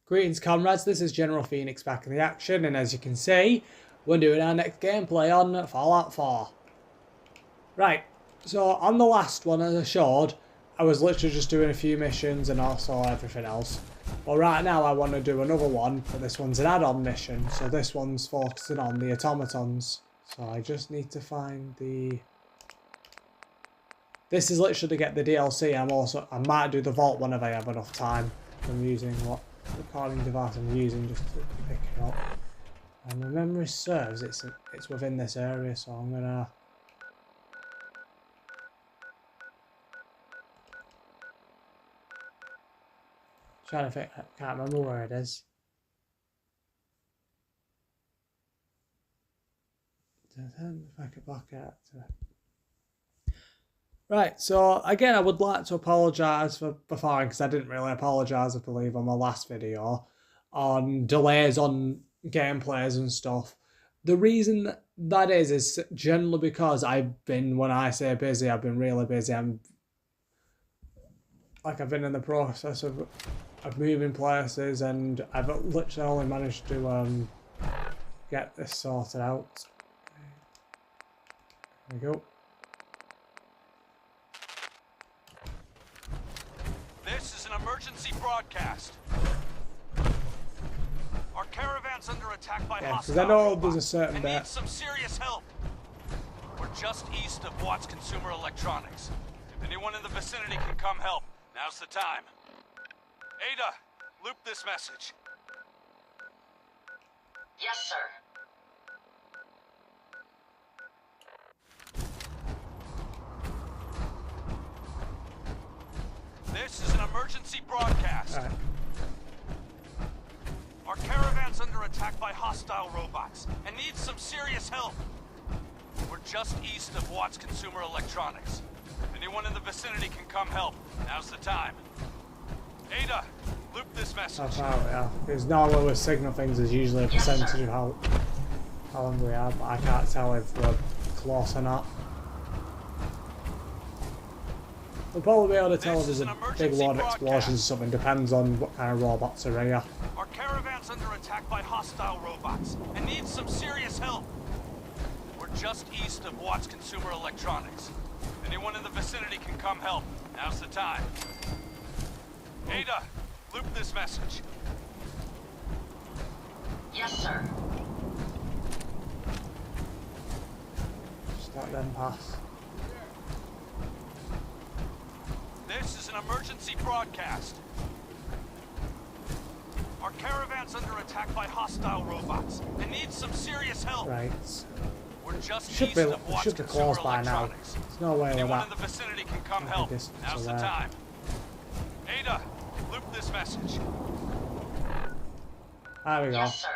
Greetings comrades, this is General Phoenix back in the action, and as you can see, we're doing our next gameplay on Fallout 4. Right, so on the last one as I showed, I was literally just doing a few missions and also everything else. But right now I want to do another one, but this one's an add-on mission, so this one's focusing on the automatons. So I just need to find the... This is literally to get the DLC. I might do the vault one if I have enough time. I'm using what recording device I'm using just to pick it up. And my memory serves, it's within this area, so I'm gonna... Trying to think, I can't remember where it is. If I could back out to... Right, so again, I would like to apologise for before, because I didn't really apologise, I believe, on my last video, on delays on gameplays and stuff. The reason that is generally because I've been, when I say busy, I've been really busy. I've been in the process of moving places, and I've literally only managed to get this sorted out. There we go. This is an emergency broadcast. Our caravan's under attack by Yeah, hostile because I know robots there's a certain and bit. needs some serious help. We're just east of Watts Consumer Electronics. If anyone in the vicinity can come help, now's the time. Ada, loop this message. Yes, sir. This is an emergency broadcast. All right. Our caravan's under attack by hostile robots and needs some serious help. We're just east of Watts Consumer Electronics. If anyone in the vicinity can come help, now's the time. Ada, loop this message. How far we are? Because normally with signal things there's usually a percentage of how long we are, but I can't tell if we're close or not. We'll probably be able to tell if there's a big load of explosions or something, depends on what kind of robots are here. Our caravan's under attack by hostile robots and needs some serious help. We're just east of Watts Consumer Electronics. If anyone in the vicinity can come help, now's the time. Ada, loop this message. Yes, sir. Just let them pass. This is an emergency broadcast. Our caravan's under attack by hostile robots and needs some serious help. Right. We're just Should east be of Watts Consumer close by now. Electronics. There's no way with Anyone that. in the vicinity can come Not help. a distance Now's the away. time. Ada, loop this message. There we go. Yes, sir.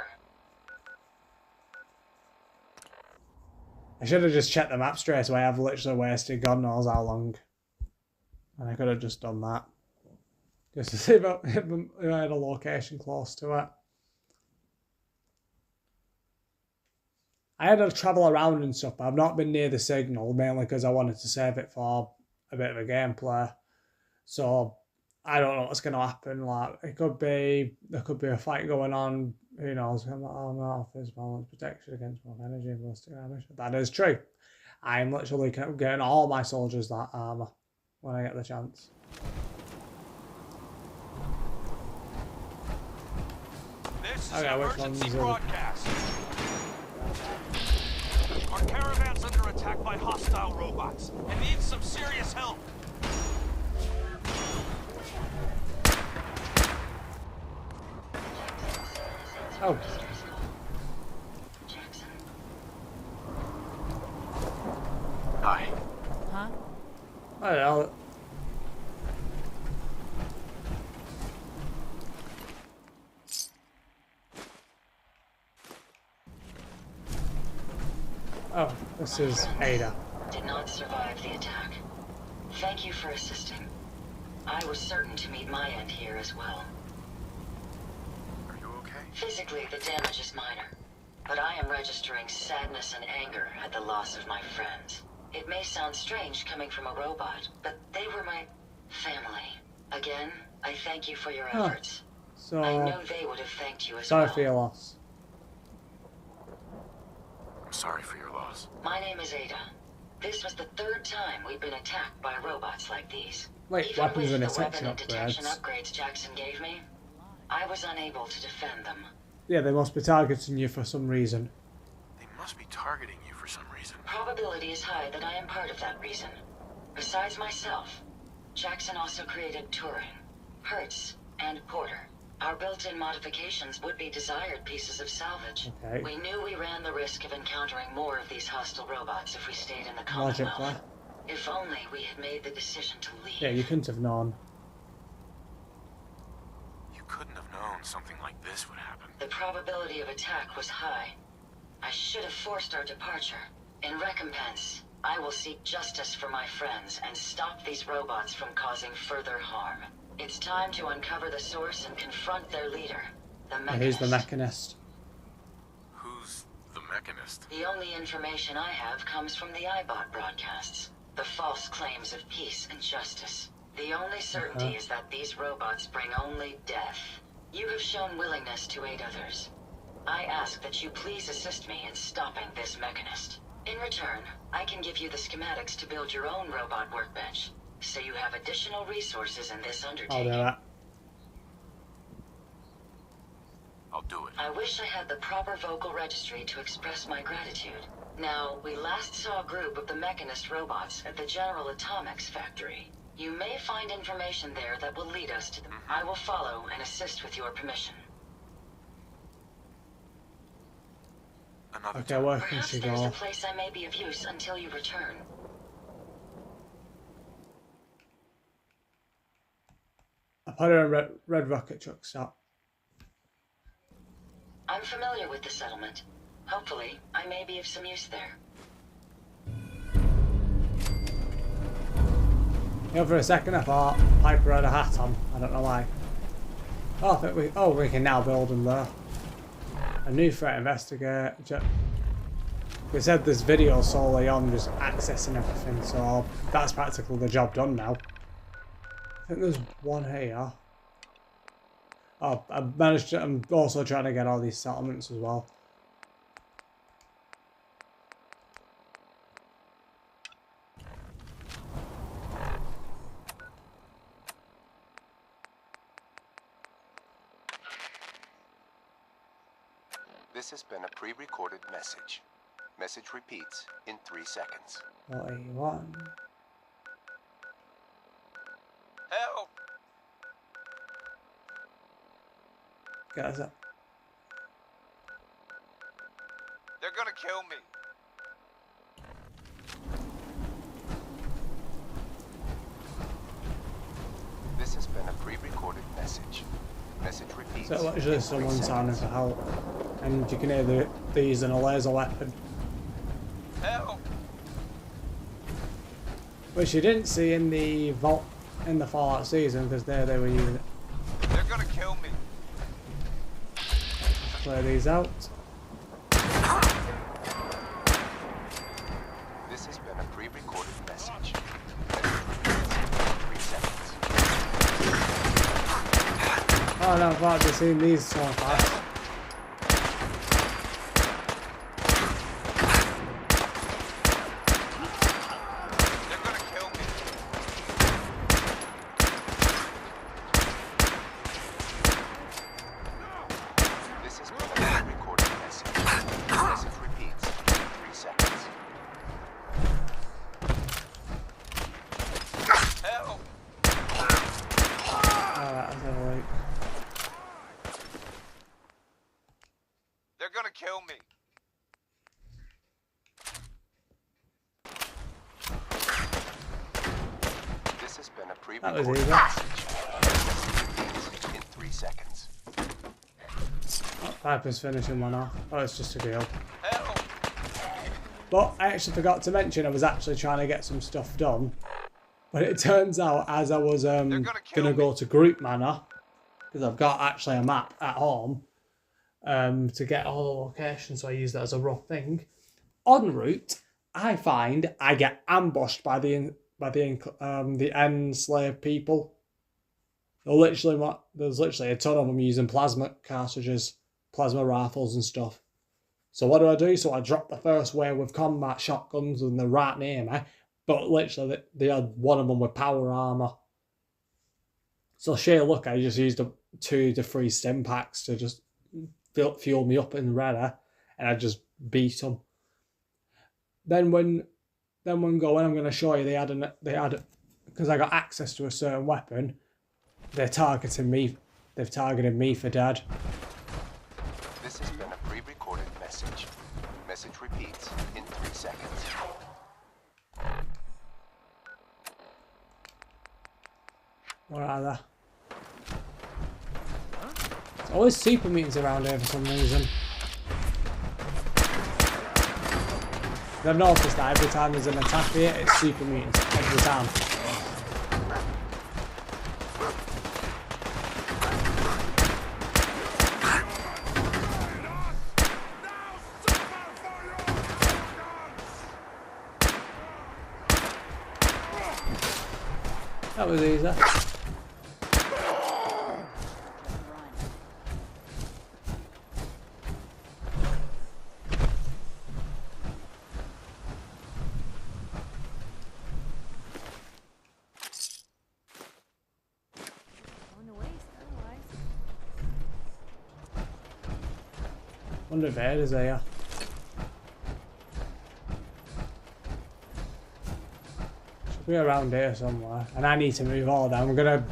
I should have just checked the map straight away. I've literally wasted God knows how long. And I could have just done that. Just to see if I had a location close to it. I had to travel around and stuff, but I've not been near the signal, mainly because I wanted to save it for a bit of a gameplay. So I don't know what's going to happen. Like, there could be a fight going on. Who knows? I'm like, oh no, there's balance protection against more energy and ballistic damage. That is true. I'm literally getting all my soldiers that armor when I get the chance. This is Okay, an which emergency one's broadcast. Our caravan's under attack by hostile robots and needs some serious help. Oh. Hi. Huh? I don't know. Oh, this is Ada. Did not survive the attack. Thank you for assisting. I was certain to meet my end here as well. Are you okay? Physically, the damage is minor, but I am registering sadness and anger at the loss of my friends. It may sound strange coming from a robot, but they were my family. Again, I thank you for your efforts. So, I know they would have thanked you as sorry well. for your loss. I'm sorry for your loss. My name is Ada. This was the third time we've been attacked by robots like these. Wait, Even weapons with and the weapon and detection detection upgrades. upgrades Jackson gave me, I was unable to defend them. Yeah, they must be targeting you for some reason. They must be targeting you for some reason. Probability is high that I am part of that reason. Besides myself, Jackson also created Turing, Hertz, and Porter. Our built-in modifications would be desired pieces of salvage. Okay. We knew we ran the risk of encountering more of these hostile robots if we stayed in the Commonwealth. Logically. If only we had made the decision to leave. Yeah, you couldn't have known. You couldn't have known something like this would happen. The probability of attack was high. I should have forced our departure. In recompense, I will seek justice for my friends and stop these robots from causing further harm. It's time to uncover the source and confront their leader, the Mechanist. Who's the Mechanist? Who's the Mechanist? The only information I have comes from the iBot broadcasts. The false claims of peace and justice. The only certainty is that these robots bring only death. You have shown willingness to aid others. I ask that you please assist me in stopping this Mechanist. In return, I can give you the schematics to build your own robot workbench, so you have additional resources in this I'll undertaking. do that. I'll do it. I wish I had the proper vocal registry to express my gratitude. Now, we last saw a group of the Mechanist robots at the General Atomics factory. You may find information there that will lead us to them. I will follow and assist with your permission. Another Okay, time. where can Perhaps she there's a go? place I may be of use until you return. I put her in red rocket truck stop. I'm familiar with the settlement. Hopefully, I may be of some use there. You know, for a second I thought Piper had a hat on. I don't know why. Oh, I think we can now build them there. A new threat investigate. They said this video solely on just accessing everything, so that's practically the job done now. I think there's one here. Oh, I'm also trying to get all these settlements as well. This has been a pre-recorded message. Message repeats in 3 seconds. 41. Help! Guys, up. They're gonna kill me. This has been a pre-recorded message. Message repeats. So literally in 3 someone seconds. sounding for help. And you can hear they're using a laser weapon. Help! Which you didn't see in the vault in the Fallout season, because there they were using it. They're gonna kill me. Clear these out. This has been a pre-recorded message. Message repeats in 3 seconds. Oh no, I've already seen these so fast. They're gonna kill me. This has been a pre-recorded message. Message repeats in 3 seconds. Help! Alright, let's have a look. They're gonna kill me. This has been a That was pre-recorded easy. message. Message repeats in 3 seconds. Piper's finishing one off. Oh, it's just a deal. Help! But I actually forgot to mention I was actually trying to get some stuff done. But it turns out as I was gonna kill gonna me. go to Group Manor, because I've got actually a map at home, to get all the locations, so I use that as a rough thing. En route, I find I get ambushed by the enslaved people. There's literally a ton of them using plasma cartridges, plasma rifles and stuff. So what do? So I dropped the first wave with combat shotguns and they're right near me. But literally, they had one of them with power armor. So sheer luck, I just used 2 to 3 stim packs to just fuel me up and ready, and I just beat them. Then when going, I'm going to show you they had because I got access to a certain weapon. They're targeting me. They've targeted me for dead. This has been a pre-recorded message. Message repeats in 3 seconds. Where are they? There's always super mutants around here for some reason. I've noticed that every time there's an attack here, it's super mutants every time. That was easy. Wonder if Ed is there. Should be around here somewhere. And I need to move all down. I'm gonna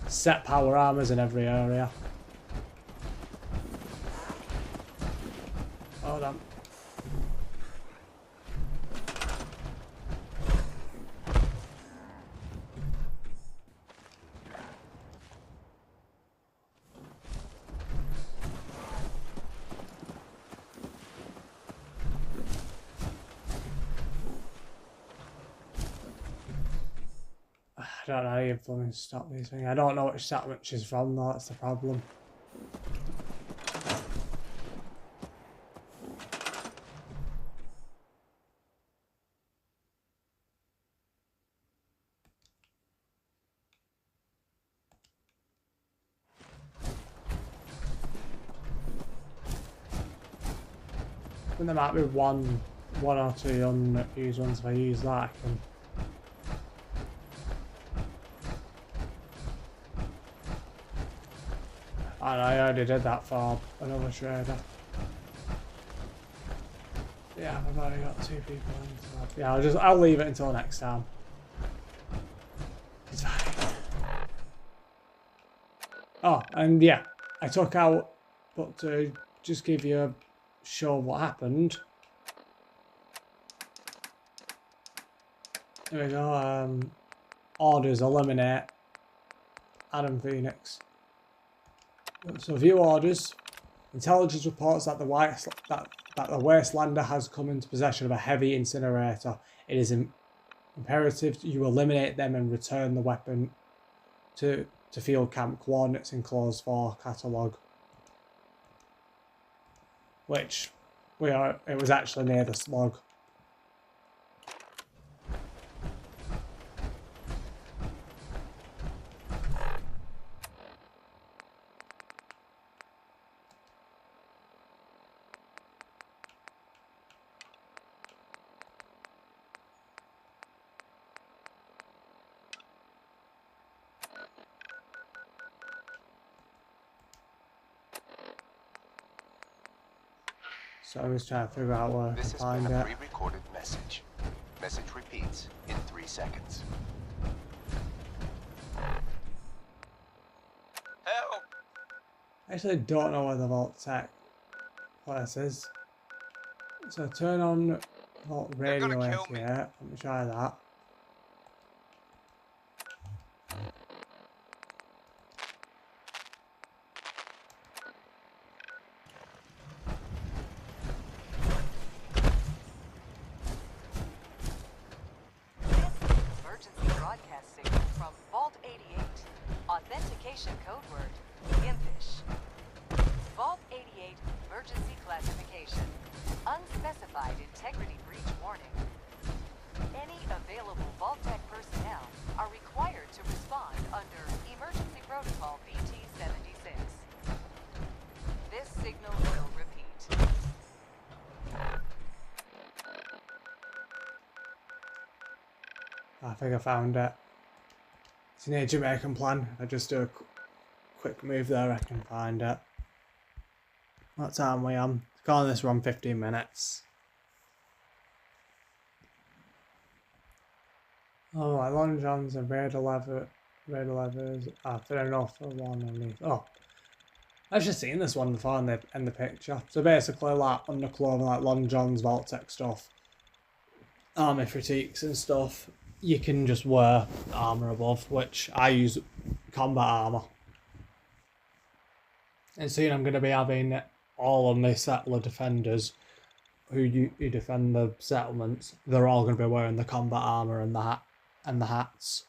set power armors in every area. Hold on. I don't know how you blooming stop these things. I don't know which settlement she's from though, that's the problem. I think there might be one or 2 unused ones. If I use that, I can. I already did that for another trader. Yeah, I've already got 2 people in. So yeah, I'll leave it until next time. It's fine. Oh, and yeah, I took out, but to just give you a show what happened. There we go. Orders eliminate Adam Phoenix. So view orders. Intelligence reports that the Wastelander has come into possession of a heavy incinerator. It is imperative you eliminate them and return the weapon to field camp. Coordinates enclosed for catalogue. Which it was actually near the slug. So I was trying to figure out where I can find it. This has been a pre-recorded message. Message repeats in 3 seconds. Help! I actually don't know where the Vault Tech place is. So turn on Vault Radio here. Let me try that. Code word, impish. Vault 88, emergency classification. Unspecified integrity breach warning. Any available Vault Tech personnel are required to respond under emergency protocol. I think I found it. It's near Jamaican Plan. If I just do a quick move there, I can find it. What time we on? Calling this run 15 minutes. Oh, like Long John's and Raider levers. Fair enough for one underneath. Oh, I've just seen this one before in the picture. So basically, like underclothing, like Long John's, Vault-Tec stuff, armor fatigues and stuff. You can just wear armor above, which I use combat armor. And soon I'm going to be having all of my settler defenders who defend the settlements. They're all going to be wearing the combat armor and the hats.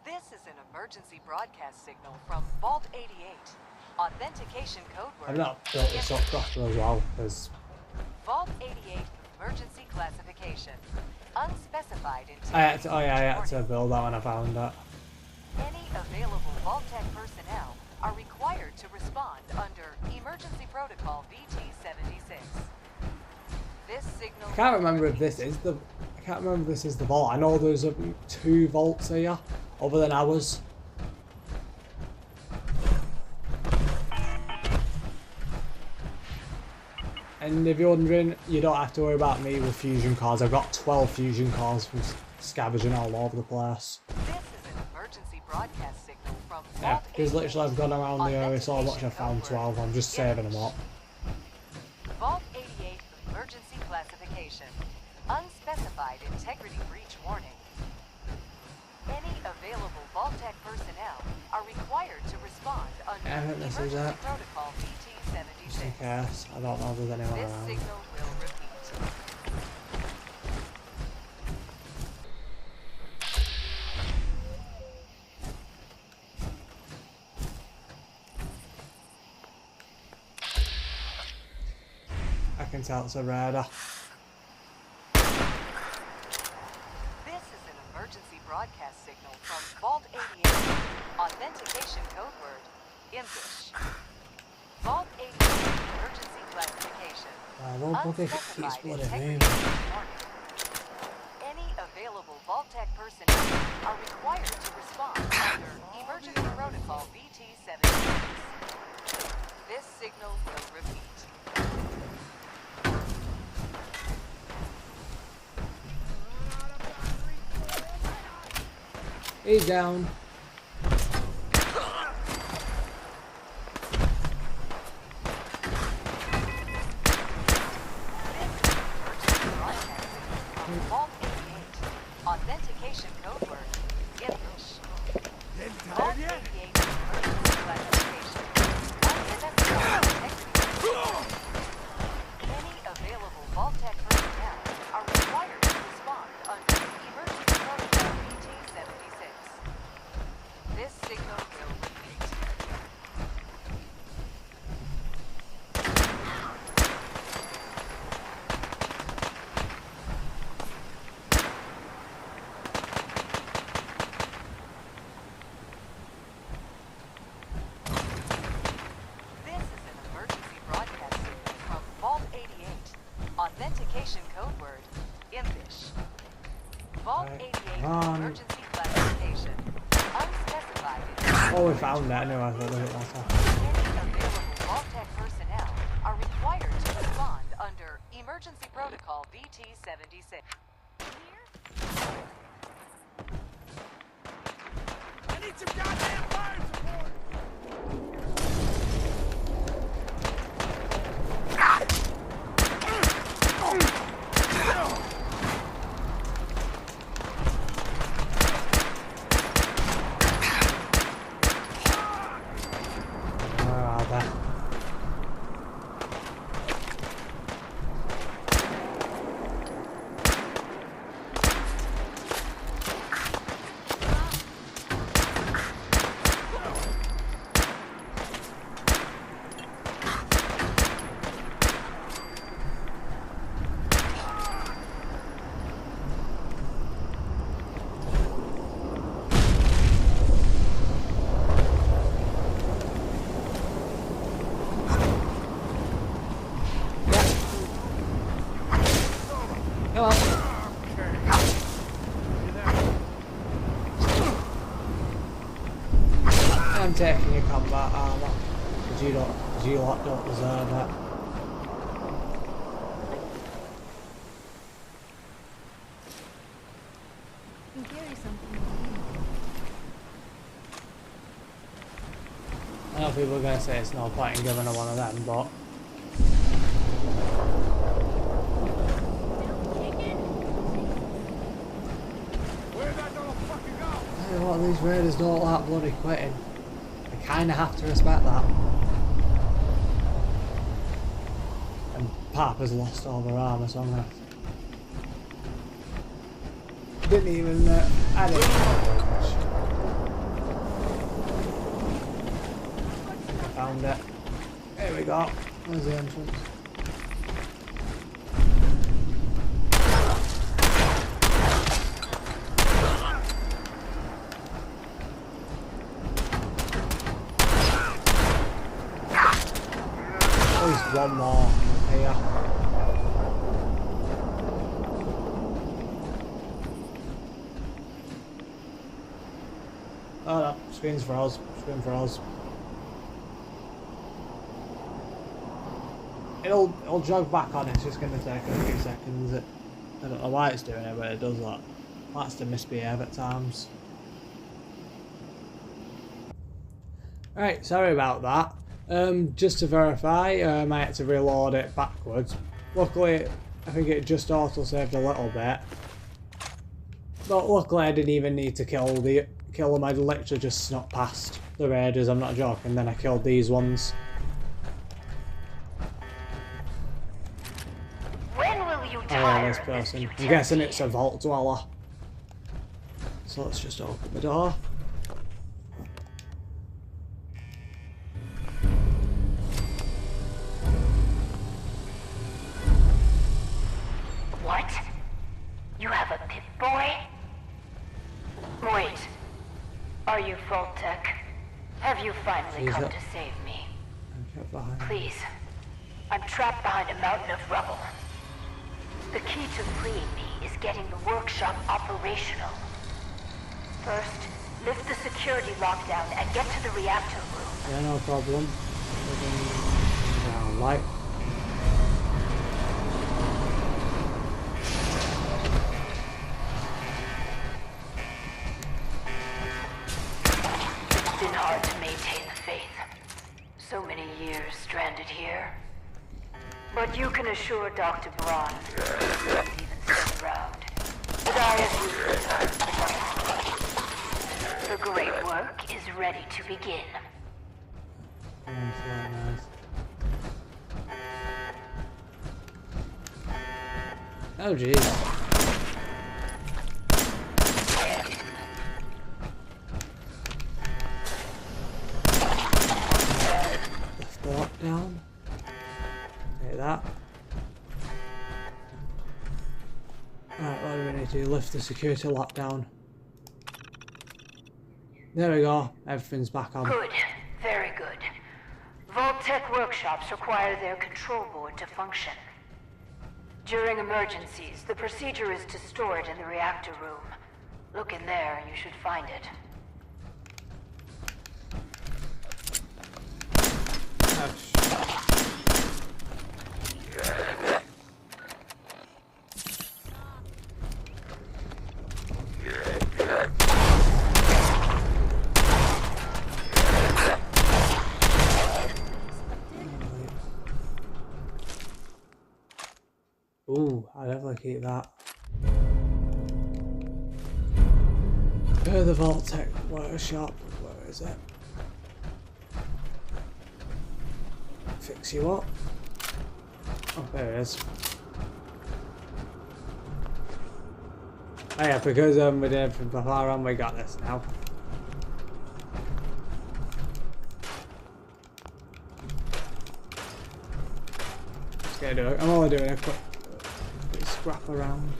This is an emergency broadcast signal from Vault 88. Authentication code word. I've not built this up properly as well, because Vault 88 emergency classification. Unspecified integrity. I had to build that when I found it. Any available Vault-Tec personnel are required to respond under Emergency Protocol VT-76. This signal. I can't remember if this is the vault. I know there's 2 vaults here, other than ours. And if you're wondering, you don't have to worry about me with fusion cores. I've got 12 fusion cores from scavenging all over the place. This is an emergency broadcast signal from Yeah, Vault because literally I've gone around the area so much, Authentication I've found code 12. word. I'm just saving them up. Vault 88 emergency classification. Unspecified integrity breach warning. Any available Vault-Tec personnel are required to respond under I think this is Emergency it. Protocol Just in VT-76. case. I don't know if there's anyone This around. signal will repeat. I can tell it's a radar. This is an emergency broadcast signal from Vault 88. Authentication code word. Impish. Vault 88 emergency classification. Well, I don't think it keeps Unspecified bloody integrity moving. breach warning. Any available Vault-Tec personnel are required to respond under Emergency Protocol VT-76. This signal will repeat. He's down. Vault 88. Authentication code word. Impish. Vault 88 emergency classification. Unspecified integrity. Any available Vault-Tec personnel are required to respond under Emergency Protocol VT-76. This signal will repeat. This is an emergency broadcast signal from Vault 88. Authentication code word. Impish. Vault Right, 88 come on. emergency classification. Unspecified. Oh, we found that. No, I thought it was that. Any available Vault-Tec personnel are required to respond under Emergency Protocol VT-76. I need some goddamn fire support! Where are they? Come on. I'm taking your combat armor because you lot don't deserve it. You carry something. I know people are going to say it's no point in giving her one of them, but I tell you what, these raiders don't like bloody quitting. I kind of have to respect that. And Papa's lost all her armor, so I'm gonna. Didn't even. I didn't know much. I found it. Here we go. There's the entrance. At least one more here. Oh no, screen's froze. Screen froze. It'll jog back on. It's just going to take a few seconds. I don't know why it's doing it, but it does that. Likes to misbehave at times. Right, sorry about that. Just to verify, I had to reload it backwards. Luckily, I think it just auto-saved a little bit. But luckily I didn't even need to kill them. I literally just snuck past the raiders, I'm not joking, then I killed these ones. When will you Oh tire yeah, this of person. I'm futility? guessing it's a vault dweller. So let's just open the door. What? You have a Pip-Boy? Wait. Are you Vault-Tech? Have you finally He's come up. to save me? Get behind. Please. I'm trapped behind a mountain of rubble. The key to freeing me is getting the workshop operational. First, lift the security lockdown and get to the reactor room. Yeah, no problem. Down light. It's been hard to maintain the faith. So many years stranded here. But you can assure Dr. Braun, who's even still around, that I have used the great work is ready to begin. Oh jeez. Lift the lockdown. Take that. Right, what do we need to do? Lift the security lockdown. There we go. Everything's back on. Good. Very good. Vault-Tech workshops require their control board to function. During emergencies, the procedure is to store it in the reactor room. Look in there and you should find it. Ooh, I'll definitely keep that. The Vault-Tech workshop. Where is it? Fix you up. Oh, there it is. Oh yeah, because we did everything before and we got this now. Just gonna do it. I'm only doing a quick scrap around.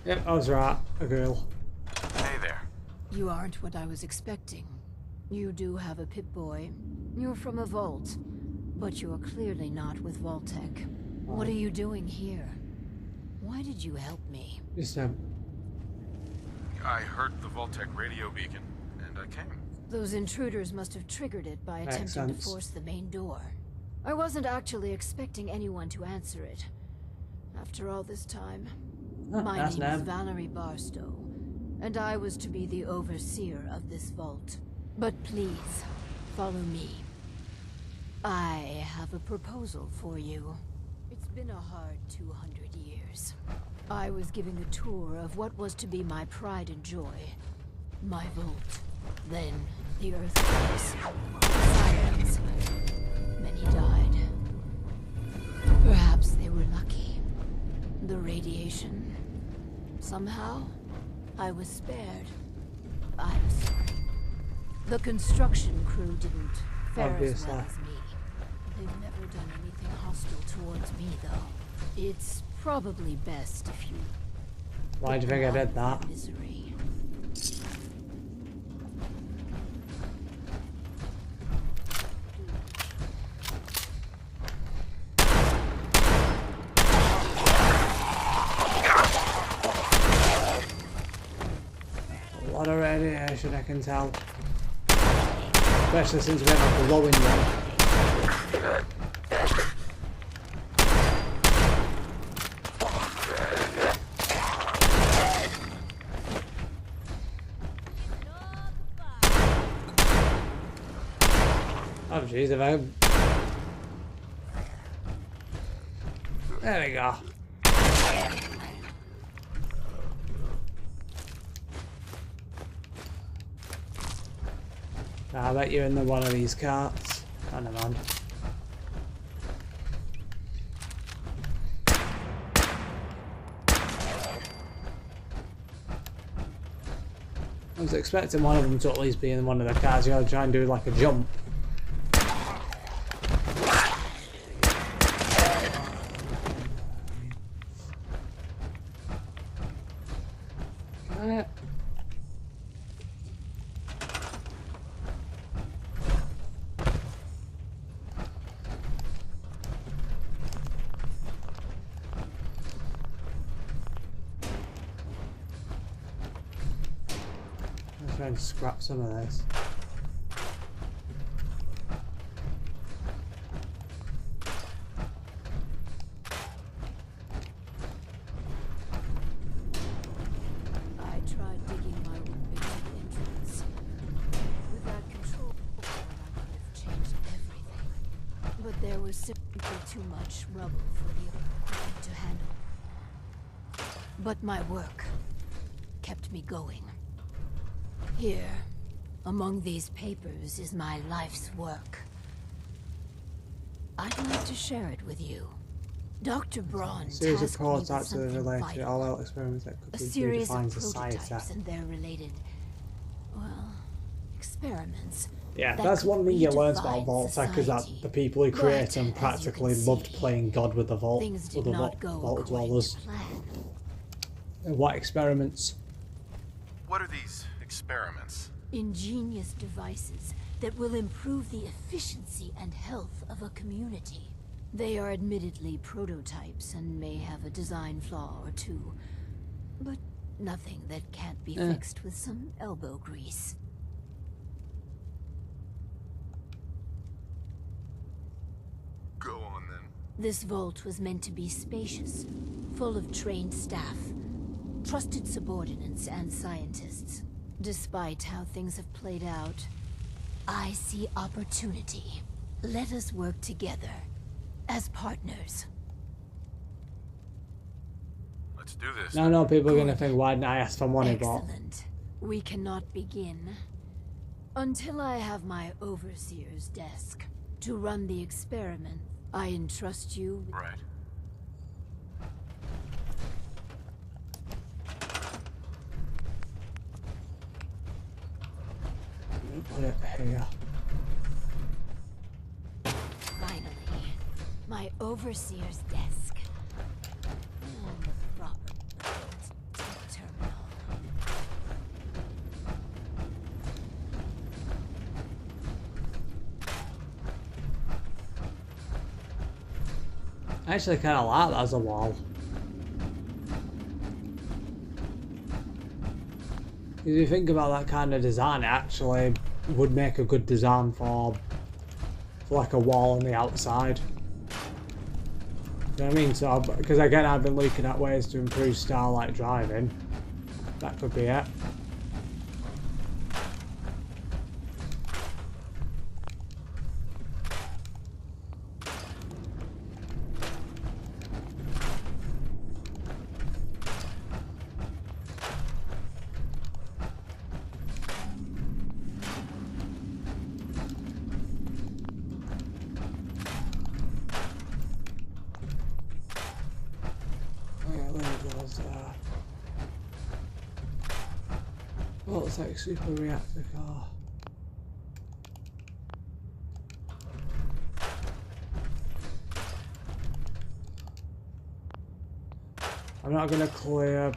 Yep, I was right. A girl. Hey there. You aren't what I was expecting. You do have a Pip-Boy. You're from a vault, but you're clearly not with Vault-Tec. What are you doing here? Why did you help me? Just I heard the Vault-Tec radio beacon, and I came. Those intruders must have triggered it by Makes attempting to sense. force the main door. I wasn't actually expecting anyone to answer it. After all this time, my that's name is Neb. Valerie Barstow, and I was to be the overseer of this vault. But please, follow me. I have a proposal for you. It's been a hard 200 years. I was giving a tour of what was to be my pride and joy. My vault. Then, the earthquakes. Silence. Many died. Perhaps they were lucky. The radiation. Somehow, I was spared. I'm sorry. The construction crew didn't fare as well as me. They've never done anything hostile towards me, though. It's probably best if you... Why do you think I did that? Misery. A lot of radiation, I can tell. Especially since we have a glowing one. Oh jeez, if I... There we go. I bet you're in the one of these carts. Oh, never mind. I was expecting one of them to at least be in one of the cars. You gotta try and do like a jump. Trying to scrap some of this. I tried digging my way to the entrance. With that control board, I could have changed everything. But there was simply too much rubble for the equipment to handle. But my work kept me going. Here, among these papers, is my life's work. I'd like to share it with you. Dr. Braun Series of tasked me with prototypes that are something related to vital. all-out experiments that A could series redefine of society. prototypes and their related, well, experiments. Yeah, that that's could one thing you learn about redefine Vault-Tec is that society. the people who But, create them as you practically can loved see, playing God with the Vault, Things with did the not go Vault according dwellers. to plan. And what experiments? What are these experiments? Ingenious devices that will improve the efficiency and health of a community. They are admittedly prototypes and may have a design flaw or two, but nothing that can't be fixed with some elbow grease. Go on then. This vault was meant to be spacious, full of trained staff, trusted subordinates and scientists. Despite how things have played out, I see opportunity. Let us work together as partners. Let's do this. Now I know people are going to Good. think, why didn't I ask for money, but Excellent. We cannot begin until I have my overseer's desk. To run the experiment, I entrust you with Right. put it here. finally my overseer's desk. And the proper. Let's take I actually kind of like that as a wall. If you think about that kind of design, it actually would make a good design for like a wall on the outside. You know what I mean? So, because again, I've been looking at ways to improve Starlight driving. That could be it. Oh, it's like super reactor car. I'm not going to clear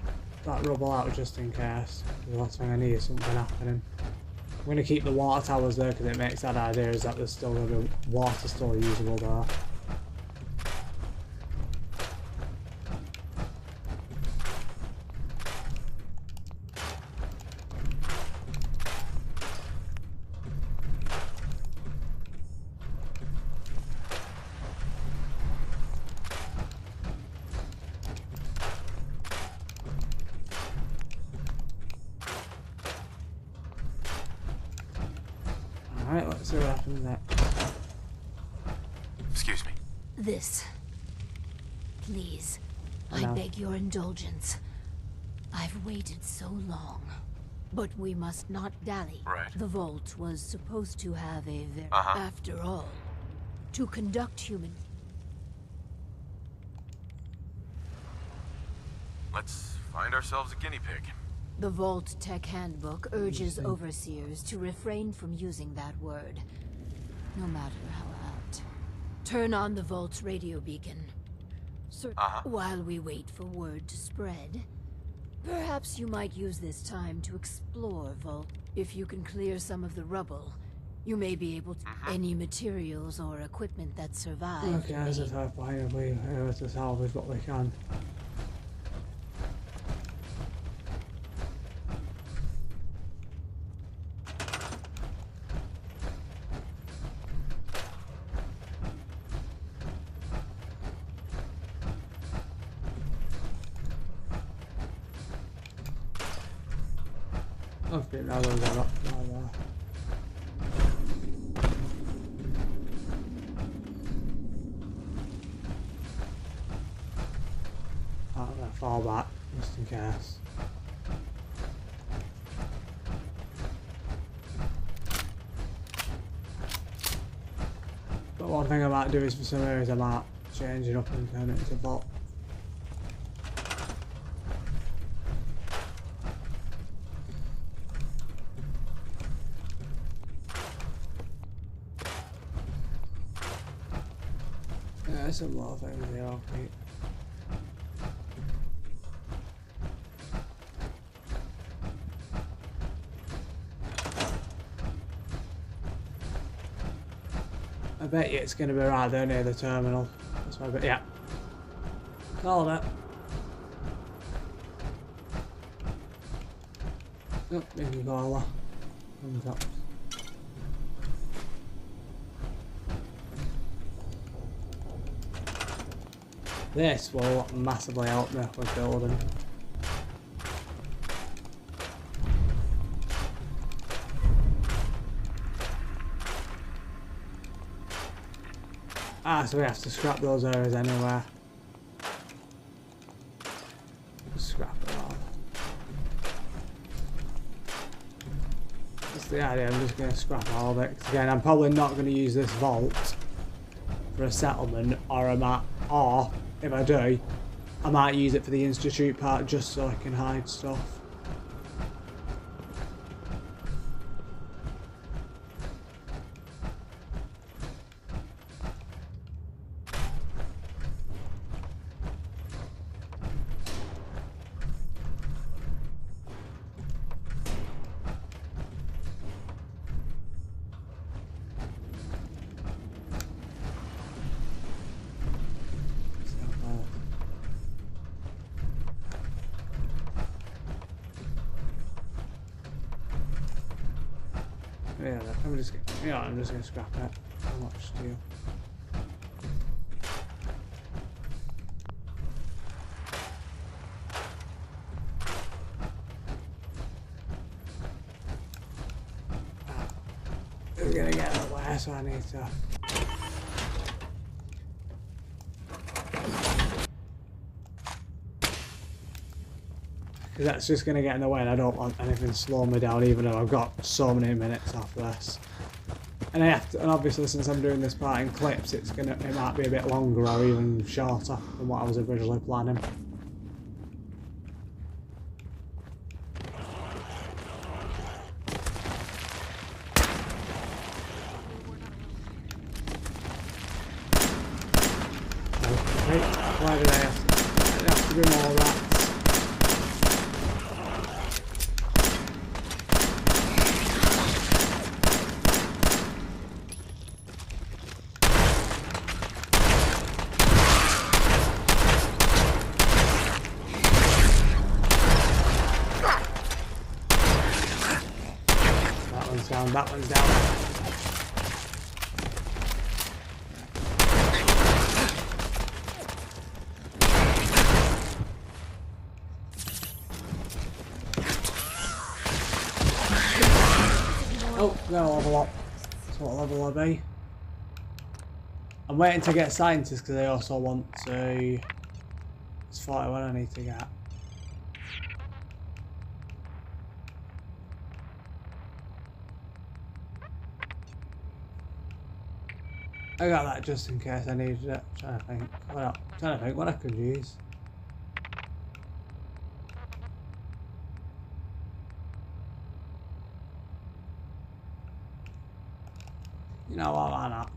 that rubble out just in case. The last thing I need is something happening. I'm going to keep the water towers there because it makes that idea is that there's still going to be water still usable there. Alright, let's see what happens next. Excuse me. This. Please, I No. beg your indulgence. I've waited so long. But we must not dally. Right. The vault was supposed to have a very... Uh-huh. After all, to conduct human... Let's find ourselves a guinea pig. The Vault Tech Handbook urges overseers to refrain from using that word, no matter how apt. Turn on the Vault's radio beacon. While we wait for word to spread, perhaps you might use this time to explore Vault. If you can clear some of the rubble, you may be able to... Any materials or equipment that survive. Okay, as a type, why are we able to salvage what we can? Okay, now those are up now there. I'm gonna fall back just in case. But one thing I might do is for some areas I might change it up and turn it into vault. Yeah, there's some more things here, okay. I bet you it's going to be right there near the terminal. That's what I bet, yeah. Called it. Oh, big goala. Comes up. This will massively help me with building. Ah, so we have to scrap those areas anyway. Scrap it all. That's the idea, I'm just going to scrap all of it. 'Cause again, I'm probably not going to use this vault for a settlement, or if I do, I might use it for the institute part just so I can hide stuff. Yeah, I'm just gonna scrap it. How much steel? We're gonna get that way, so I need to. Because that's just gonna get in the way, and I don't want anything to slow me down, even though I've got so many minutes after this. And I have to, and obviously since I'm doing this part in clips, it might be a bit longer or even shorter than what I was originally planning. Why did I have to do more rats? That one's down, that one's down. Oh, no, level up. That's what level I'll be. I'm waiting to get scientists because I also want to. It's 41 I need to get. I got that just in case I needed it. Trying to think what I could use. You know what, why not?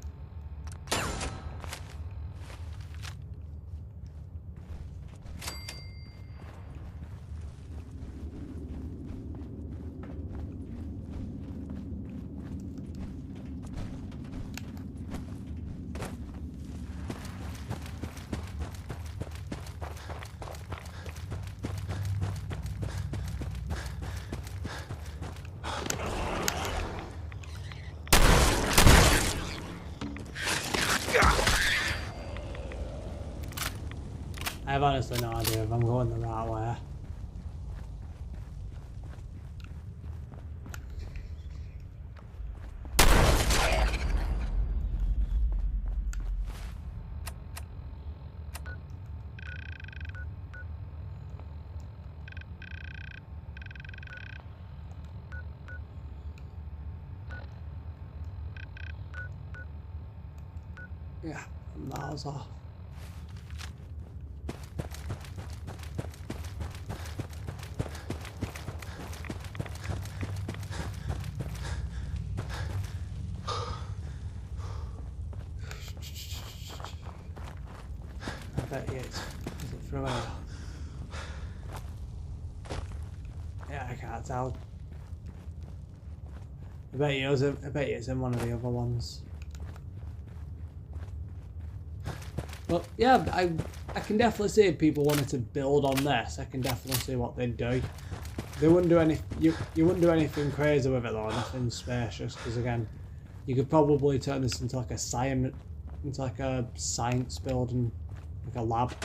I have honestly no idea if I'm going the right way. Yeah, miles off. I bet you it's. Is it through here? Yeah, I can't tell. I bet you it's in one of the other ones. But yeah, I can definitely see if people wanted to build on this. I can definitely see what they'd do. They wouldn't do any. You wouldn't do anything crazy with it though. Nothing spacious. Because again, you could probably turn this into like a science building, like a lab,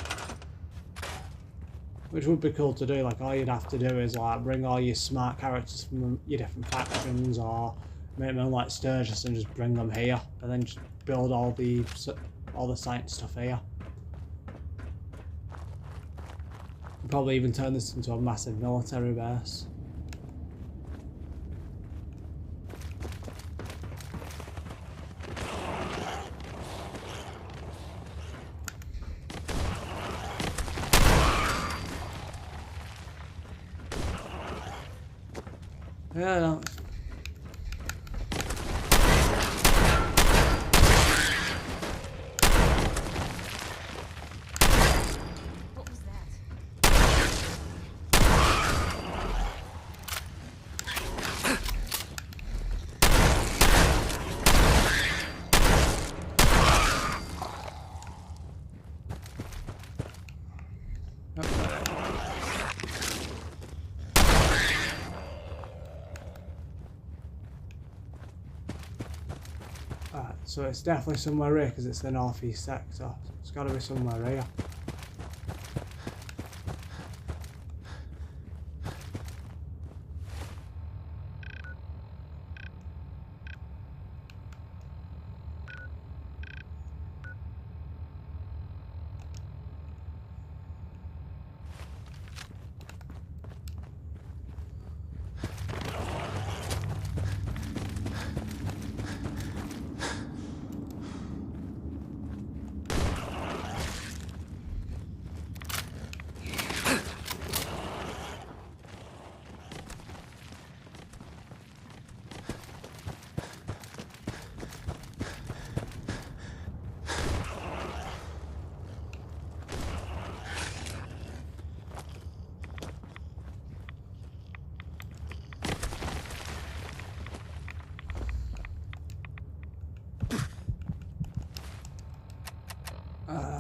which would be cool to do. Like all you'd have to do is like bring all your smart characters from your different factions, or make them like Sturgis and just bring them here, and then just build all the science stuff here. Probably even turn this into a massive military base. Yeah, no. So it's definitely somewhere here because it's the northeast sector. It's got to be somewhere here.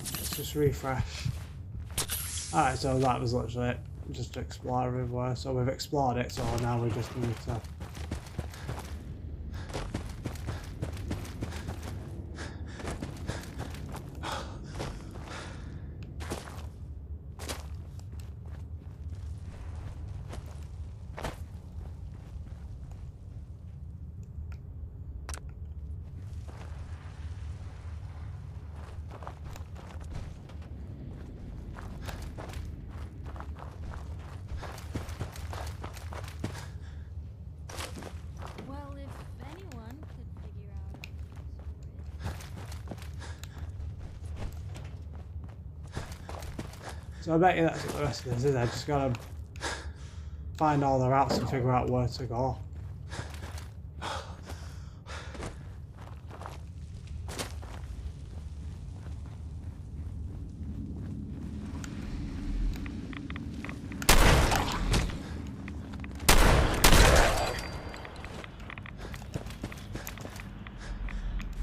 Let's just refresh. Alright, so that was literally it. Just to explore everywhere. So we've explored it, so now we just need to... Well, if anyone could figure out So I bet you that's what the rest of this is. I just gotta find all the routes and figure out where to go.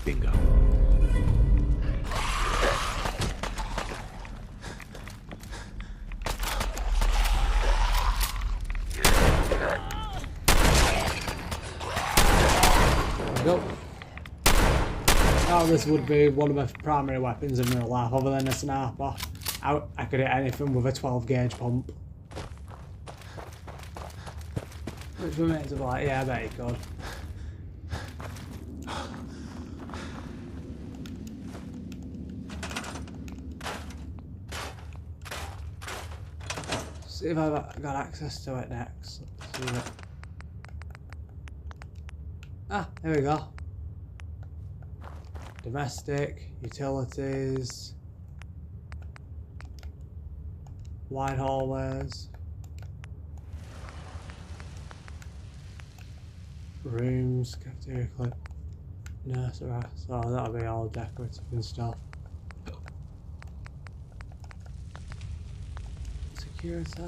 Bingo. Go. Oh, this would be one of my primary weapons in real life, other than a sniper. I could hit anything with a 12 gauge pump. Which remains of like, yeah, I bet you could. See if I've got access to it next. Let's see it. Ah, there we go. Domestic, utilities, wide hallways, rooms, cafeteria clip, nursery, so that'll be all decorative and stuff. Security.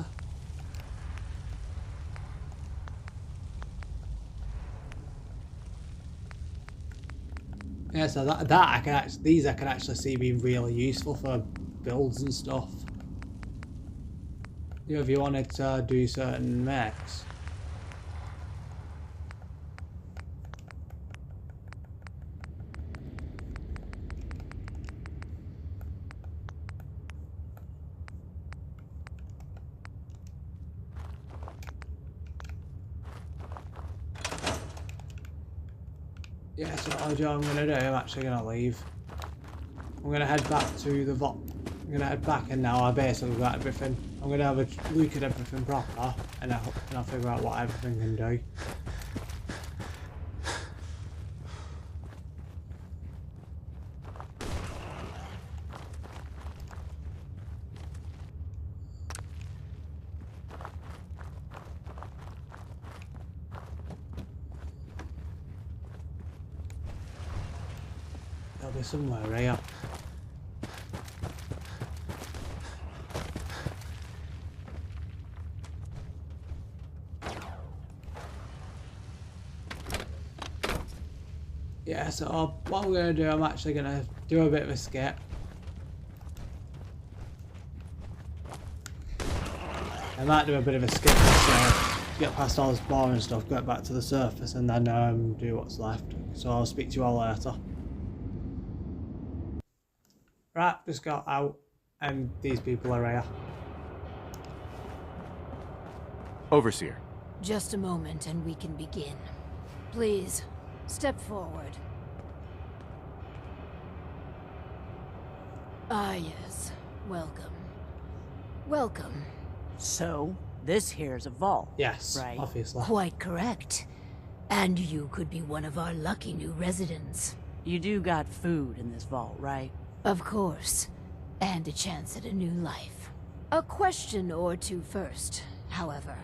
Yeah, so that I can actually, these I can actually see being really useful for builds and stuff. You know, if you wanted to do certain mechs. Yeah, so what I'm going to do, I'm actually going to leave. I'm going to head back to the vault. I'm going to head back and now I basically got everything. I'm going to have a look at everything proper and I'll figure out what everything can do. There'll be somewhere here. Yeah, so what I'm going to do, I'm actually going to do a bit of a skip. I might do a bit of a skip to get past all this boring stuff, get back to the surface and then do what's left. So I'll speak to you all later. Right, just got out, and these people are here. Overseer. Just a moment and we can begin. Please, step forward. Ah, yes. Welcome. Welcome. So, this here's a vault, Yes, right? obviously. Quite correct. And you could be one of our lucky new residents. You do got food in this vault, right? Of course. And a chance at a new life. A question or two first, however.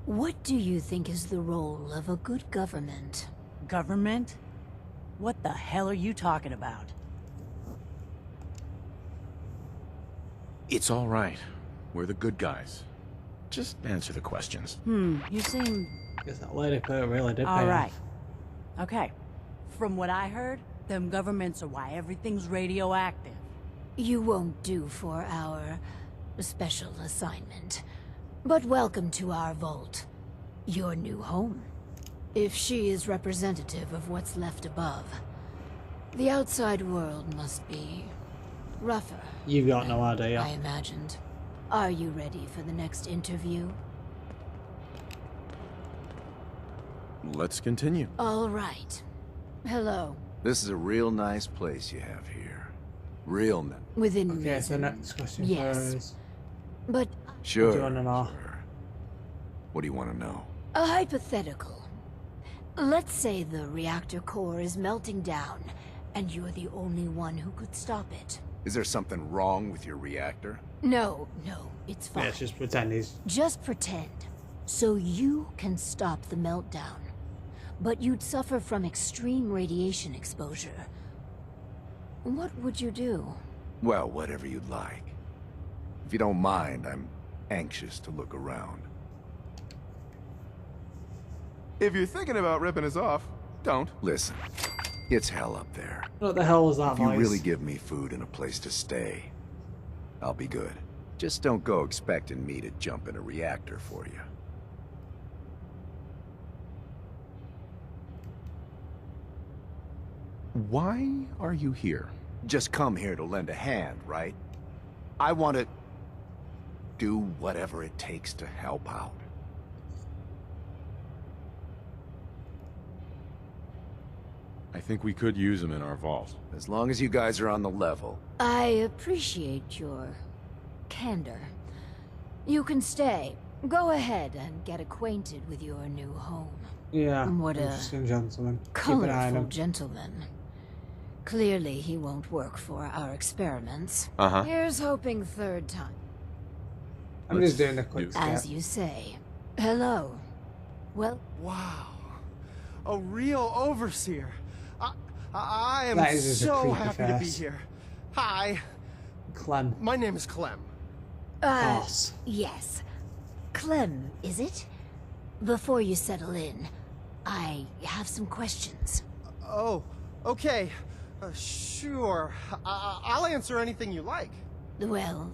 What do you think is the role of a good government? Government? What the hell are you talking about? It's all right. We're the good guys. Just answer the questions. You seem... Guess that lady put it really did pay all right. off. Okay. From what I heard, them governments are why everything's radioactive. You won't do for our special assignment. But welcome to our vault. Your new home. If she is representative of what's left above, the outside world must be rougher. You've got no than idea. I imagined. Are you ready for the next interview? Let's continue. All right. Hello. This is a real nice place you have here. Real nice. Within Okay, reason. so next question Yes. is... But Sure. What do you wanna know? Sure. What do you want to know? a hypothetical. Let's say the reactor core is melting down, and you're the only one who could stop it. Is there something wrong with your reactor? No, it's fine. Yeah, just pretend he's... Just pretend. So you can stop the meltdown. But you'd suffer from extreme radiation exposure. What would you do? Well, whatever you'd like. If you don't mind, I'm anxious to look around. If you're thinking about ripping us off, don't. Listen, it's hell up there. What the hell was that If you voice? really give me food and a place to stay, I'll be good. Just don't go expecting me to jump in a reactor for you. Why are you here? Just come here to lend a hand, right? I want to do whatever it takes to help out. I think we could use them in our vault. As long as you guys are on the level. I appreciate your candor. You can stay. Go ahead and get acquainted with your new home. Yeah, What a interesting gentleman. Keep an eye on colorful him. gentleman. Clearly, he won't work for our experiments. Uh-huh. Here's hoping third time. I'm just doing a quick As skip. you say. Hello. Well, Wow. A real overseer. I am That is just a so creepy happy to be face. here. Hi, Clem. my name is Clem. Boss. yes. Clem, is it? Before you settle in, I have some questions. Oh, okay. Sure. I'll answer anything you like. Well,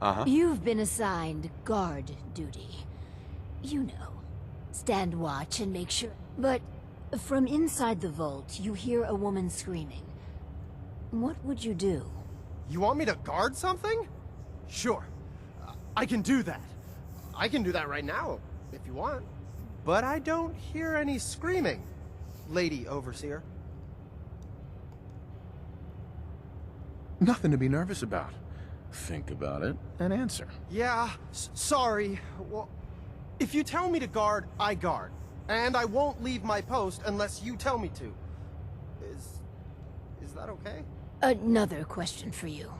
Uh-huh. you've been assigned guard duty. You know, stand watch and make sure. But from inside the vault, you hear a woman screaming. What would you do? You want me to guard something? Sure. I can do that. I can do that right now, if you want. But I don't hear any screaming, Lady Overseer. Nothing to be nervous about. Think about it and answer. Yeah, sorry. Well, if you tell me to guard, I guard. And I won't leave my post unless you tell me to. Is that okay? Another question for you.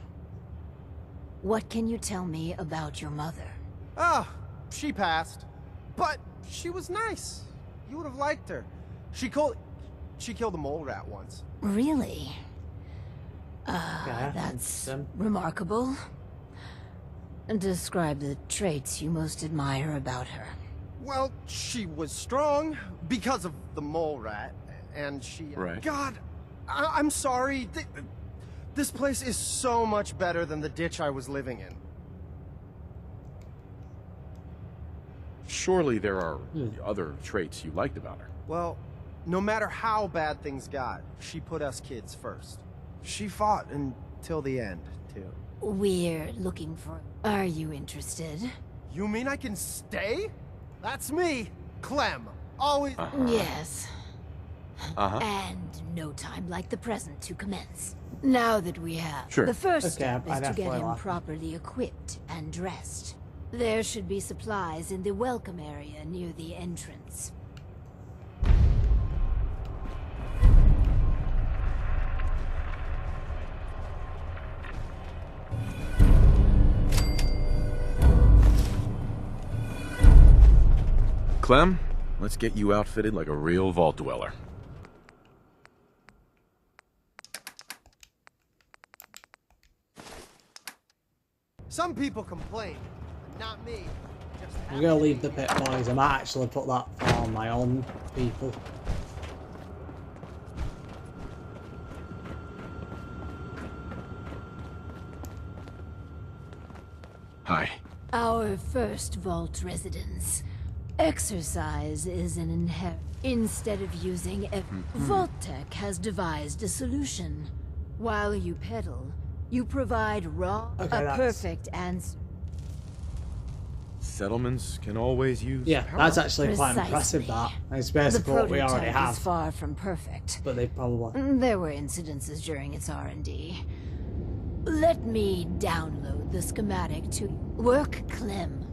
What can you tell me about your mother? Ah, she passed. But she was nice. You would have liked her. She killed a mole rat once. Really? Yeah, That's interesting. remarkable. Describe the traits you most admire about her. Well, she was strong because of the mole rat, and she... Right. God, I'm sorry. This place is so much better than the ditch I was living in. Surely there are other traits you liked about her. Well, no matter how bad things got, she put us kids first. She fought and till the end, too. We're looking for... Are you interested? You mean I can stay? That's me, Clem. Always... Yes. And no time like the present to commence. Now that we have... Sure. The first Okay, step I is to get definitely him like it. properly equipped and dressed. There should be supplies in the welcome area near the entrance. Clem, let's get you outfitted like a real vault dweller. Some people complain, not me. Just I'm gonna leave the pit boys. I might actually put that for my own people. Hi. Our first vault residence. Exercise is an inherent. Instead of using Vault Tech has devised a solution. While you pedal, you provide perfect answer. Settlements can always use Yeah, power. that's actually quite impressive, that. It's basically what we already have. Is far from perfect. But they probably... There were incidences during its R&D. Let me download the schematic to work, Clem.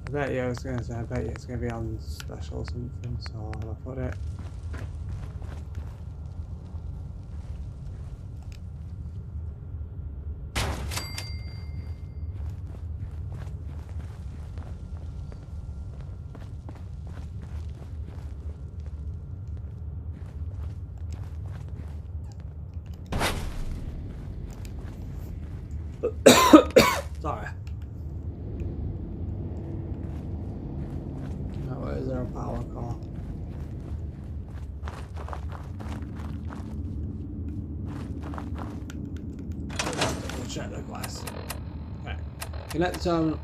I bet you, I was gonna say, I bet you it's gonna be on special or something, so I'll put it. Sorry. Now, where is there a power core? Double check the quest. Okay. Connect a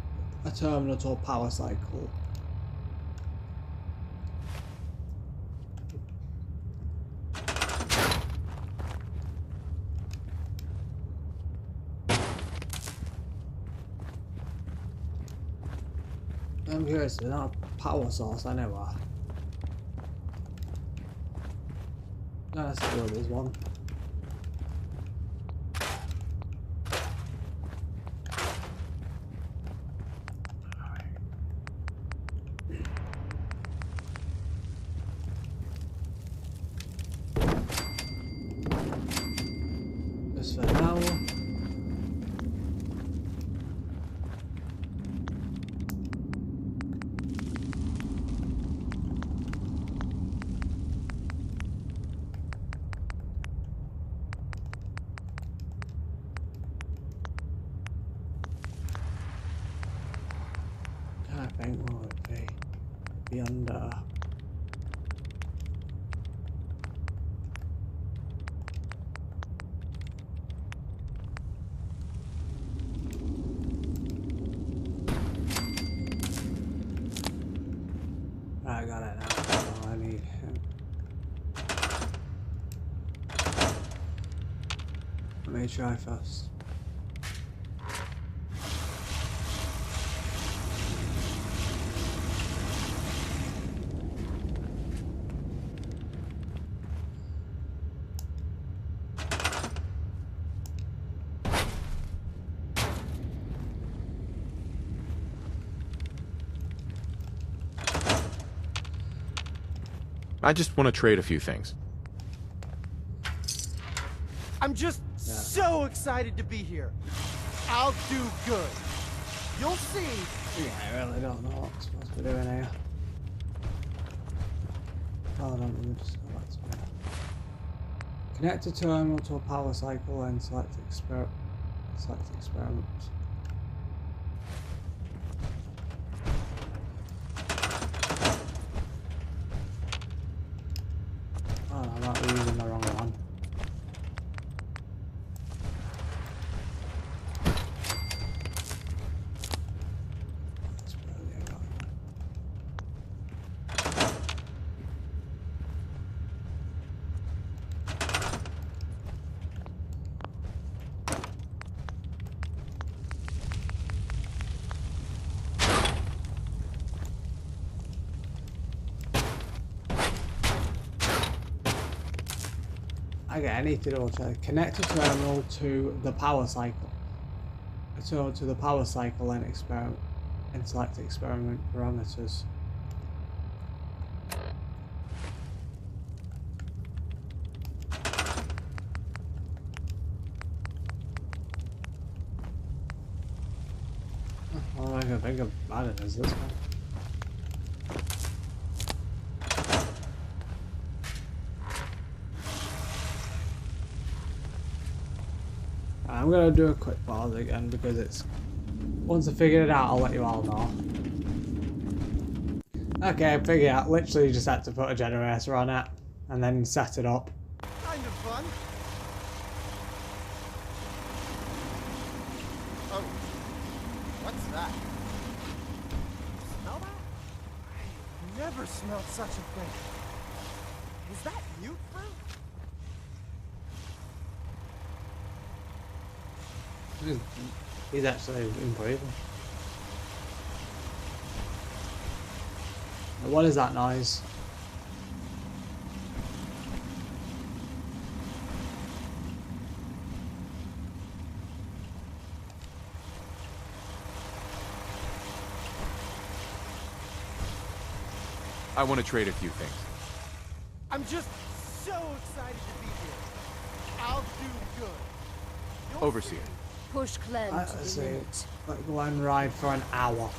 terminal to a power cycle. I'm curious, there's not a power source anywhere. No, that's sure there's one. Just for now. I think what would it be under I got it now. That's all I need. Let me try first. I just want to trade a few things. I'm just so excited to be here. I'll do good. You'll see. Yeah, I really don't know what I'm supposed to be doing here. Hold on, let me just go back to here. Connect a terminal to a power cycle and select experiment. Oh, I might be using the wrong one. That's brilliant. Okay, I need to double check. Connect a terminal to the power cycle. So to the power cycle and experiment and select experiment parameters. All I can think about it is this one. I'm gonna do a quick pause again because it's once I figure it out, I'll let you all know. Okay, I figured out. Literally just had to put a generator on it and then set it up. Kind of fun. Oh, what's that? Smell that? I've never smelled such a thing. Is that mute fruit? He's actually improving. What is that noise? I want to trade a few things. I'm just so excited to be here. I'll do good. You'll Overseer. see. Push Clem to Let's the see. limit. Like go and ride for an hour.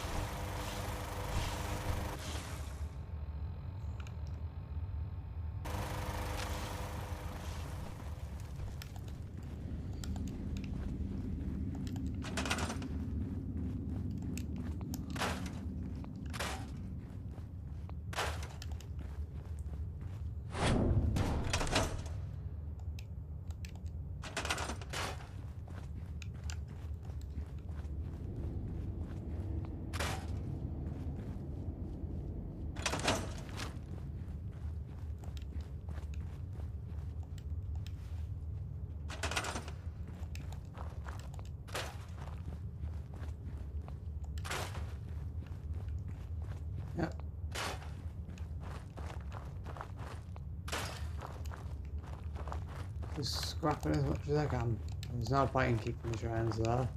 Yep. Just scrapping as much as I can. There's no point in keeping the trains there.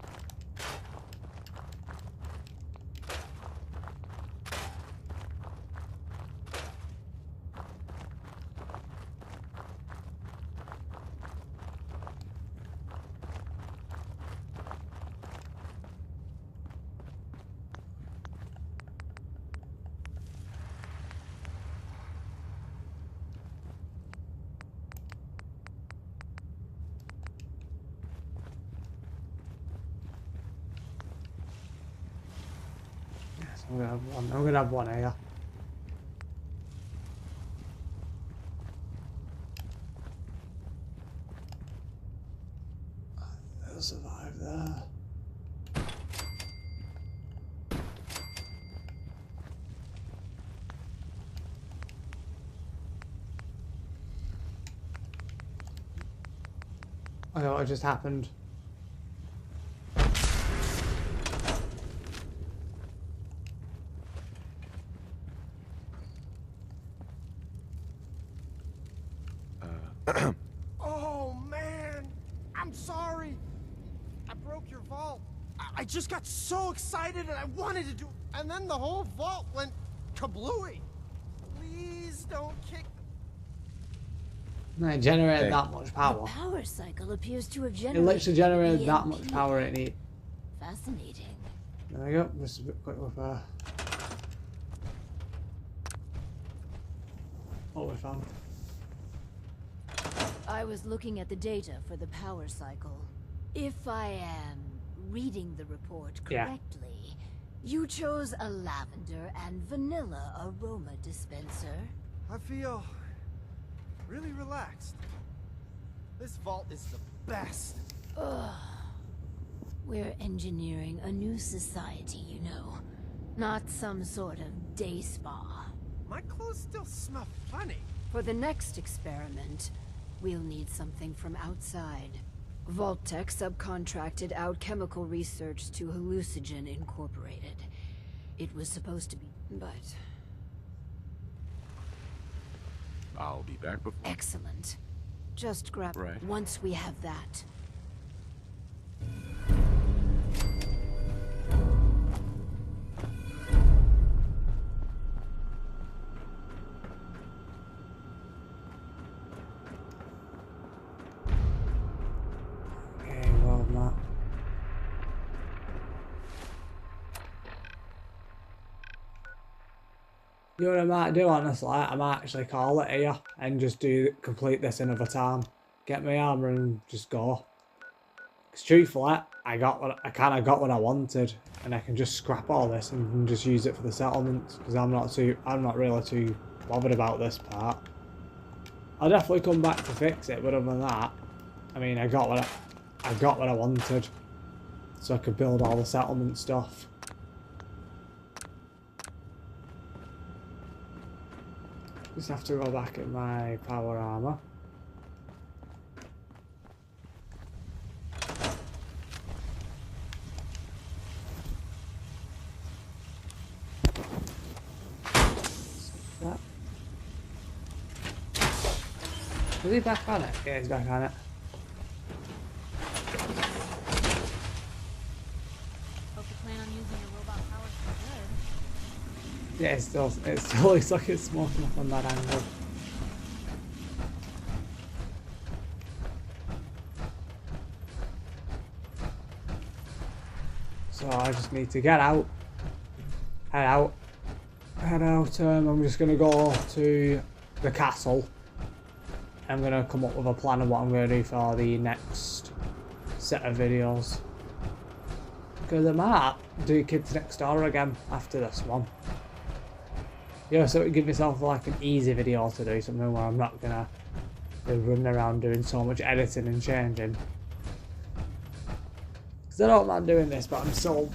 I'm gonna have one. I'm gonna have one here. They'll survive there. Okay, what just happened? Oh man, I'm sorry. I broke your vault. I just got so excited and I wanted to do, and then the whole vault went kablooey. Please don't kick. No, it generated that much The power. power cycle appears to have It generated literally generated that EMP. much power it needed. Fascinating. There we go. Just a bit quick repair. What we found? I was looking at the data for the power cycle. If I am reading the report Yeah. correctly, you chose a lavender and vanilla aroma dispenser. I feel really relaxed. This vault is the best. Ugh. We're engineering a new society, you know. Not some sort of day spa. My clothes still smell funny. For the next experiment, we'll need something from outside. Vault-Tec subcontracted out chemical research to Hallucinogen Incorporated. It was supposed to be, but... I'll be back before. Excellent. Just grab Right. once we have that. Okay, well, Matt. You know what I might do, honestly? I might actually call it here and just complete this another time. Get my armor and just go. Because truthfully, I kind of got what I wanted, and I can just scrap all this and just use it for the settlements. Because I'm not really too bothered about this part. I'll definitely come back to fix it, but other than that, I mean, I got what I wanted, so I could build all the settlement stuff. Just have to go back in my power armor. That. Is he back on it? Yeah, he's back on it. Hope you plan on using your robot powers for good. Yeah, it still looks like it's smoking up on that angle. So I just need to get out, head out. I'm just gonna go to the castle. I'm gonna come up with a plan of what I'm gonna do for the next set of videos. Because I might do Kids Next Door again after this one. Yeah, so give myself like an easy video to do, something where I'm not gonna be running around doing so much editing and changing. Because I don't mind doing this, but I'm still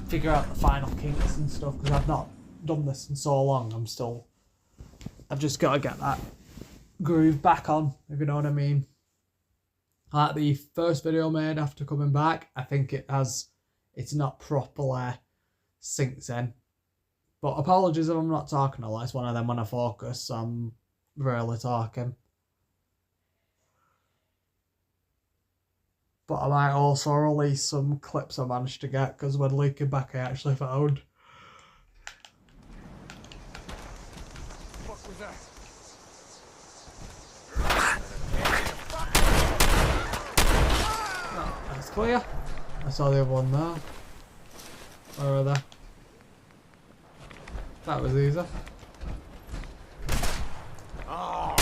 figuring out the final kinks and stuff, because I've not done this in so long. I've just got to get that groove back on, if you know what I mean. Like the first video I made after coming back, I think it's not properly synced in. But apologies if I'm not talking a lot. It's one of them when I focus, I'm rarely talking. But I might also release some clips I managed to get, because when leaking back I actually found. What was that? Oh, that's clear. I saw the other one there. Where are they? That was easy. Oh.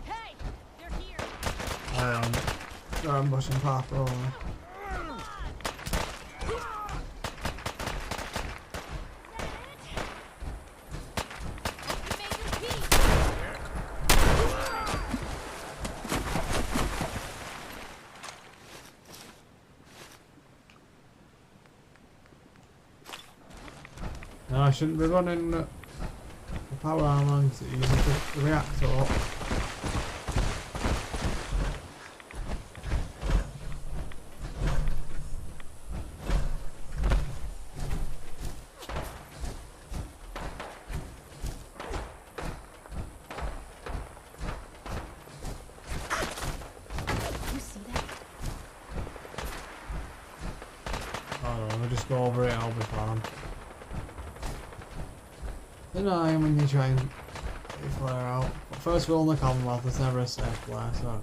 Hey, they're here. They're ambushing Papa over. No, I shouldn't be running the power armor because it uses the reactor up. You see that? Oh no, let me just go over it and I'll be fine. You know, when you try and flare out. But first rule in the Commonwealth, there's never a safe place. So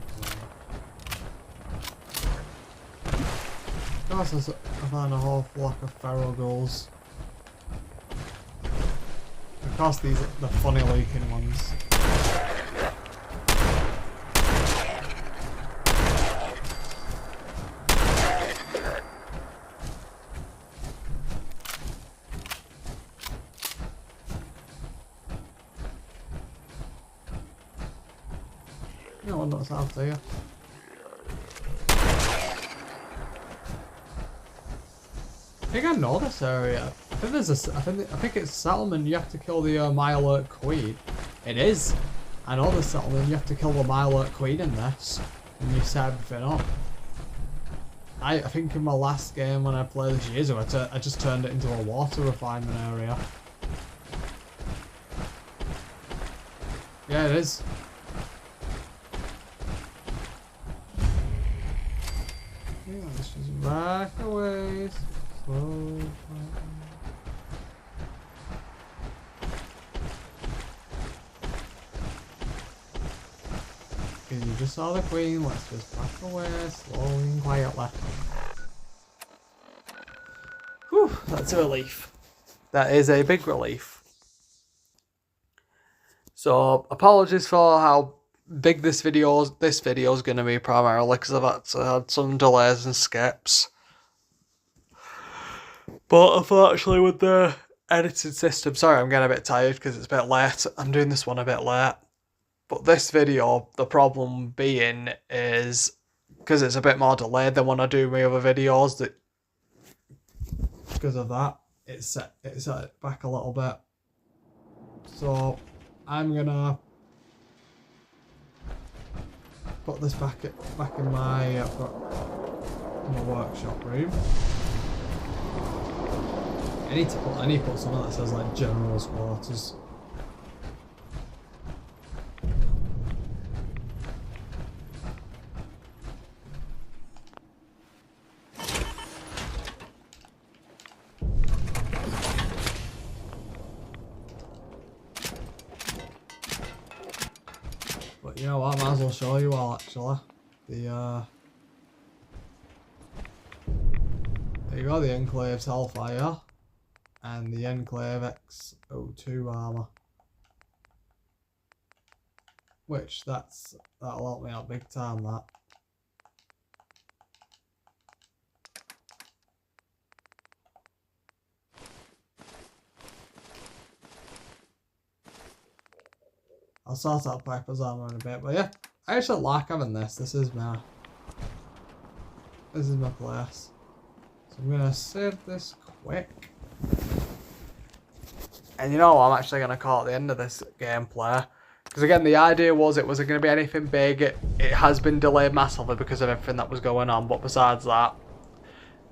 of course, I find a whole flock of feral ghouls. Of course, these are the funny leaking ones. No one knows how to you. I think I know this area. I think there's I think it's settlement. You have to kill the Mile Queen. It is. I know the settlement. You have to kill the Mile Queen in this, and you set everything up. I think in my last game when I played this years ago, I just turned it into a water refinement area. Yeah, it is. Yeah, let's just back away. Slow. Because you just saw the queen, let's just back away slowly and quietly. Whew, that's a relief. That is a big relief. So, apologies for how big this video is going to be primarily, because I've had some delays and skips. But unfortunately with the editing system, sorry I'm getting a bit tired because it's a bit late. I'm doing this one a bit late. But this video, the problem being is, because it's a bit more delayed than when I do my other videos, that because of that, it's set it back a little bit. So I'm gonna put this back in my workshop room. I need to put something that says like general's quarters. But you know what, I might as well show you all actually. There you go, the Enclave's Hellfire and the Enclave X02 armor. Which that'll help me out big time, that. I'll sort out Piper's armor in a bit, but yeah, I actually like having this. This is my place. So I'm gonna save this quick. And you know what, I'm actually gonna call it the end of this gameplay. Because again, the idea was it wasn't gonna be anything big. It has been delayed massively because of everything that was going on, but besides that,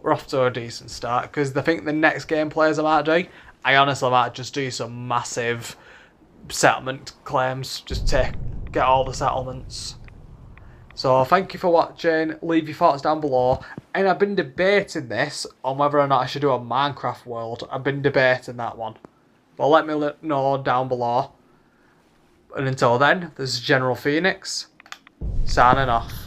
we're off to a decent start. Because I think the next gameplays I might do, I honestly might just do some massive settlement claims, just get all the settlements. So thank you for watching, leave your thoughts down below, and I've been debating this on whether or not I should do a Minecraft world. I've been debating that one, but let me know down below. And until then, this is General Phoenix signing off.